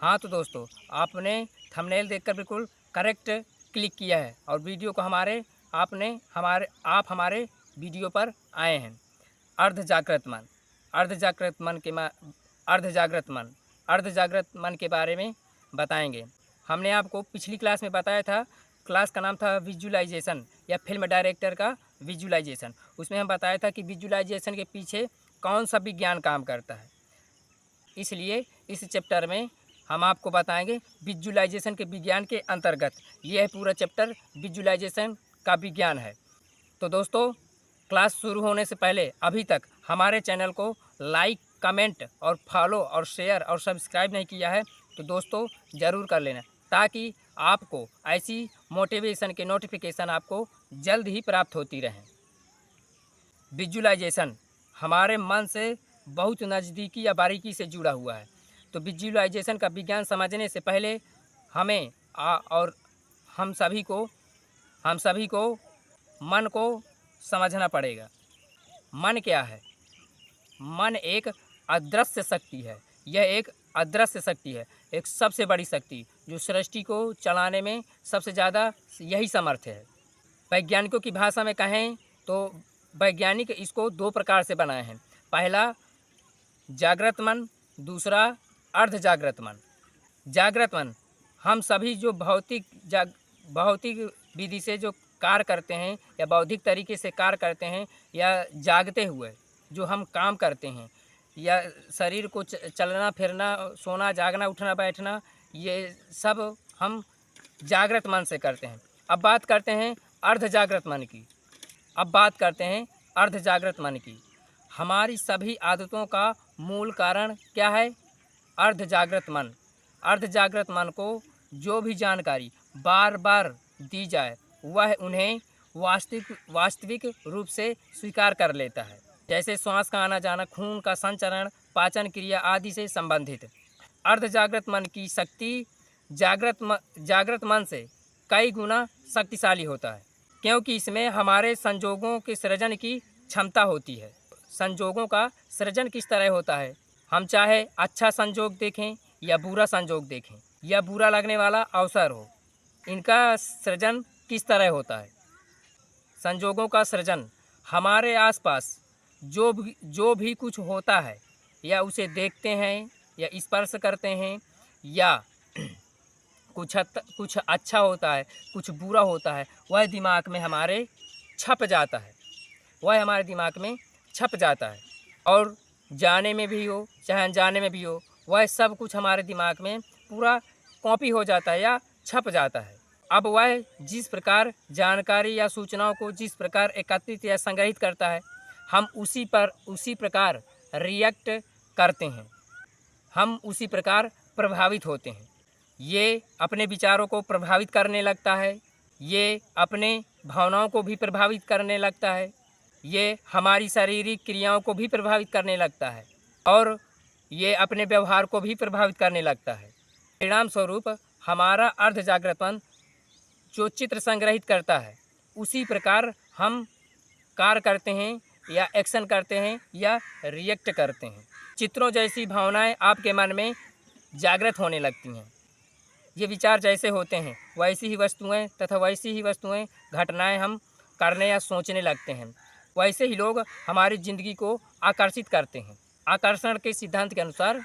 हाँ तो दोस्तों, आपने थंबनेल देखकर बिल्कुल करेक्ट क्लिक किया है और वीडियो को आप हमारे वीडियो पर आए हैं। अर्ध जागृत मन, अर्ध जागृत मन के अर्ध जागृत मन के बारे में बताएंगे। हमने आपको पिछली क्लास में बताया था, क्लास का नाम था विजुअलाइजेशन या फिल्म डायरेक्टर का विजुअलाइजेशन। उसमें हम बताया था कि विजुअलाइजेशन के पीछे कौन सा विज्ञान काम करता है। इसलिए इस चैप्टर में हम आपको बताएंगे विजुअलाइजेशन के विज्ञान के अंतर्गत। यह है पूरा चैप्टर, विजुअलाइजेशन का विज्ञान है। तो दोस्तों, क्लास शुरू होने से पहले अभी तक हमारे चैनल को लाइक, कमेंट और फॉलो और शेयर और सब्सक्राइब नहीं किया है तो दोस्तों ज़रूर कर लेना, ताकि आपको ऐसी मोटिवेशन के नोटिफिकेशन आपको जल्द ही प्राप्त होती रहें। विजुअलाइजेशन हमारे मन से बहुत नज़दीकी या बारीकी से जुड़ा हुआ है। तो विजुअलाइजेशन का विज्ञान समझने से पहले हमें और हम सभी को मन को समझना पड़ेगा। मन क्या है? मन एक अदृश्य शक्ति है। यह एक अदृश्य शक्ति है, एक सबसे बड़ी शक्ति जो सृष्टि को चलाने में सबसे ज़्यादा यही समर्थ है। वैज्ञानिकों की भाषा में कहें तो वैज्ञानिक इसको दो प्रकार से बनाए हैं। पहला जागृत मन, दूसरा अर्ध जागृत मन। जागृत मन हम सभी जो भौतिक विधि से जो कार्य करते हैं या बौद्धिक तरीके से कार्य करते हैं या जागते हुए जो हम काम करते हैं या शरीर को चलना फिरना, सोना जागना, उठना बैठना, ये सब हम जागृत मन से करते हैं। अब बात करते हैं अर्ध जागृत मन की। हमारी सभी आदतों का मूल कारण क्या है? अर्ध जागृत मन। अर्ध जागृत मन को जो भी जानकारी बार बार दी जाए वह उन्हें वास्तविक रूप से स्वीकार कर लेता है। जैसे श्वास का आना जाना, खून का संचरण, पाचन क्रिया आदि से संबंधित। अर्ध जागृत मन की शक्ति जागृत मन से कई गुना शक्तिशाली होता है, क्योंकि इसमें हमारे संजोगों के सृजन की क्षमता होती है। संजोगों का सृजन किस तरह होता है? हम चाहे अच्छा संजोग देखें या बुरा संजोग देखें या बुरा लगने वाला अवसर हो, इनका सृजन किस तरह होता है? संजोगों का सृजन हमारे आसपास जो भी कुछ होता है या उसे देखते हैं या स्पर्श करते हैं या कुछ अच्छा होता है, कुछ बुरा होता है, वह दिमाग में हमारे छप जाता है। और जाने में भी हो चाहे अनजाने में भी हो, वह सब कुछ हमारे दिमाग में पूरा कॉपी हो जाता है या छप जाता है। अब वह जिस प्रकार जानकारी या सूचनाओं को जिस प्रकार एकत्रित या संग्रहित करता है, हम उसी प्रकार रिएक्ट करते हैं, हम उसी प्रकार प्रभावित होते हैं। ये अपने विचारों को प्रभावित करने लगता है, ये अपने भावनाओं को भी प्रभावित करने लगता है, ये हमारी शारीरिक क्रियाओं को भी प्रभावित करने लगता है और ये अपने व्यवहार को भी प्रभावित करने लगता है। परिणाम स्वरूप हमारा अर्ध जागृत मन जो चित्र संग्रहित करता है, उसी प्रकार हम कार्य करते हैं या एक्शन करते हैं या रिएक्ट करते हैं। चित्रों जैसी भावनाएं आपके मन में जागृत होने लगती हैं। ये विचार जैसे होते हैं वैसी ही वस्तुएं घटनाएं हम करने या सोचने लगते हैं। वैसे ही लोग हमारी ज़िंदगी को आकर्षित करते हैं। आकर्षण के सिद्धांत के अनुसार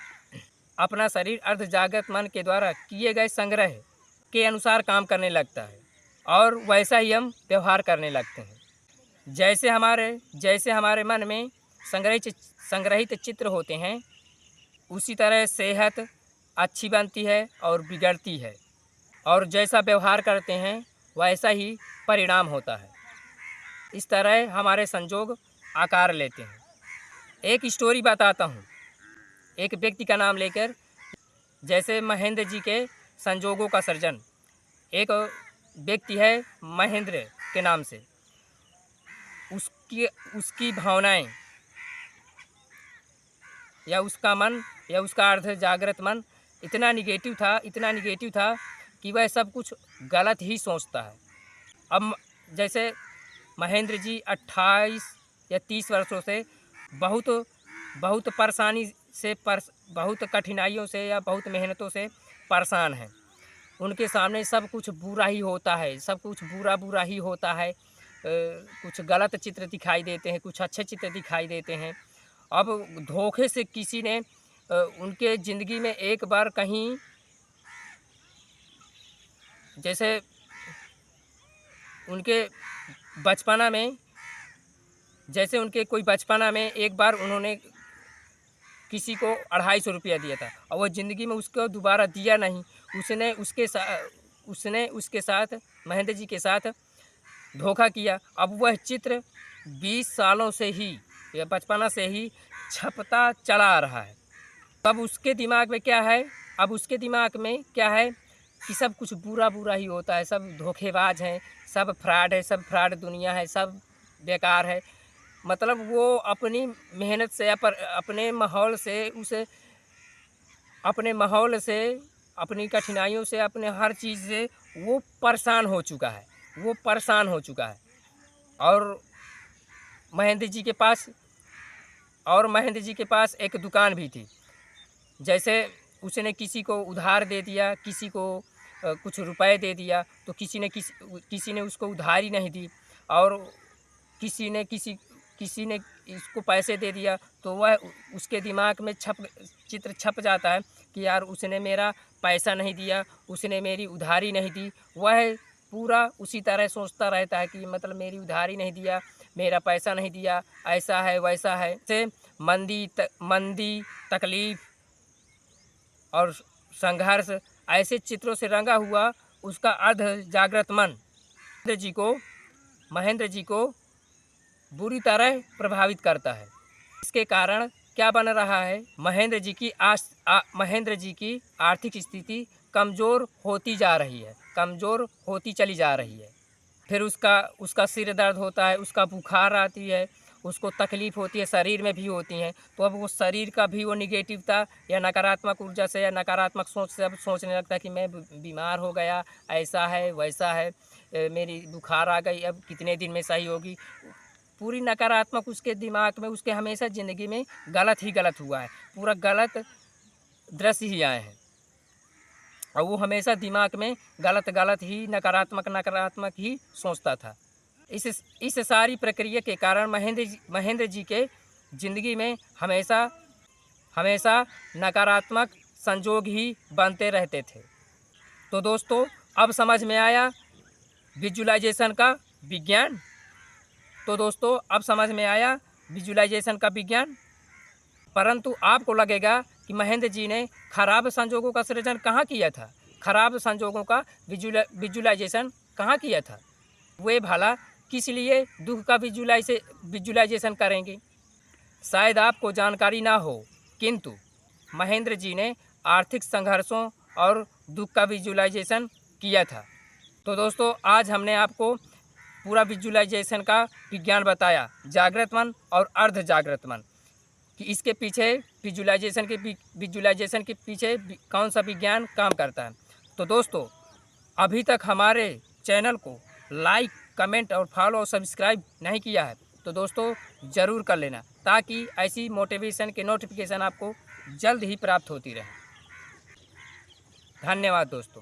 अपना शरीर अर्ध जागृत मन के द्वारा किए गए संग्रह के अनुसार काम करने लगता है और वैसा ही हम व्यवहार करने लगते हैं। जैसे हमारे मन में संग्रहित चित्र होते हैं, उसी तरह सेहत अच्छी बनती है और बिगड़ती है, और जैसा व्यवहार करते हैं वैसा ही परिणाम होता है। इस तरह हमारे संजोग आकार लेते हैं। एक स्टोरी बताता हूँ, एक व्यक्ति का नाम लेकर। जैसे महेंद्र जी के संजोगों का सृजन। एक व्यक्ति है महेंद्र के नाम से, उसकी भावनाएं या उसका मन या उसका अर्ध जागृत मन इतना निगेटिव था कि वह सब कुछ गलत ही सोचता है। अब जैसे महेंद्र जी 28 या 30 वर्षों से बहुत परेशानी से बहुत कठिनाइयों से या बहुत मेहनतों से परेशान हैं। उनके सामने सब कुछ बुरा ही होता है, सब कुछ बुरा ही होता है। कुछ गलत चित्र दिखाई देते हैं, कुछ अच्छे चित्र दिखाई देते हैं। अब धोखे से किसी ने उनके ज़िंदगी में एक बार कहीं, जैसे उनके बचपना में, जैसे उनके कोई बचपना में एक बार उन्होंने किसी को 250 रुपया दिया था और वो ज़िंदगी में उसको दोबारा दिया नहीं। उसने उसके साथ, महेंद्र जी के साथ धोखा किया। अब वह चित्र 20 सालों से ही या बचपना से ही छपता चला आ रहा है। अब उसके दिमाग में क्या है, कि सब कुछ बुरा ही होता है, सब धोखेबाज हैं, सब फ्रॉड है, सब फ्रॉड दुनिया है, सब बेकार है। मतलब वो अपनी मेहनत से अपने माहौल से, अपनी कठिनाइयों से, अपने हर चीज़ से वो परेशान हो चुका है। और महेंद्र जी के पास एक दुकान भी थी। जैसे उसने किसी को उधार दे दिया, किसी को कुछ रुपए दे दिया, तो किसी ने उसको उधारी नहीं दी, और किसी ने इसको पैसे दे दिया, तो वह उसके दिमाग में चित्र छप जाता है कि यार उसने मेरा पैसा नहीं दिया, उसने मेरी उधारी नहीं दी। वह पूरा उसी तरह सोचता रहता है कि मतलब मेरी उधारी नहीं दिया, मेरा पैसा नहीं दिया, ऐसा है वैसा है। से मंदी तकलीफ़ और संघर्ष ऐसे चित्रों से रंगा हुआ उसका अर्ध जागृत मन महेंद्र जी को बुरी तरह प्रभावित करता है। इसके कारण क्या बन रहा है, महेंद्र जी की आर्थिक स्थिति कमज़ोर होती चली जा रही है। फिर उसका सिर दर्द होता है, उसका बुखार आती है, उसको तकलीफ़ होती है, शरीर में भी होती हैं। तो अब वो शरीर का भी वो निगेटिवता या नकारात्मक ऊर्जा से या नकारात्मक सोच से अब सोचने लगता है कि मैं बीमार हो गया, ऐसा है वैसा है, मेरी बुखार आ गई, अब कितने दिन में सही होगी। पूरी नकारात्मक उसके दिमाग में, उसके हमेशा ज़िंदगी में गलत ही गलत हुआ है, पूरा गलत दृश्य ही आए हैं, और वो हमेशा दिमाग में गलत ही नकारात्मक ही सोचता था। इस सारी प्रक्रिया के कारण महेंद्र जी के ज़िंदगी में हमेशा नकारात्मक संजोग ही बनते रहते थे। तो दोस्तों, अब समझ में आया विजुअलाइजेशन का विजुअलाइजेशन। परंतु आपको लगेगा कि महेंद्र जी ने खराब संजोगों का सृजन कहाँ किया था, खराब संजोगों का विजुअलाइजेशन कहाँ किया था। वे भला किस लिए दुख का विजुअलाइजेशन करेंगे। शायद आपको जानकारी ना हो, किंतु महेंद्र जी ने आर्थिक संघर्षों और दुख का विजुअलाइजेशन किया था। तो दोस्तों, आज हमने आपको पूरा विजुअलाइजेशन का विज्ञान बताया, जागृत मन और अर्ध जागृत मन, कि इसके पीछे विजुअलाइजेशन के पीछे कौन सा विज्ञान काम करता है। तो दोस्तों, अभी तक हमारे चैनल को लाइक, कमेंट और फॉलो और सब्सक्राइब नहीं किया है तो दोस्तों ज़रूर कर लेना, ताकि ऐसी मोटिवेशन के नोटिफिकेशन आपको जल्द ही प्राप्त होती रहे। धन्यवाद दोस्तों।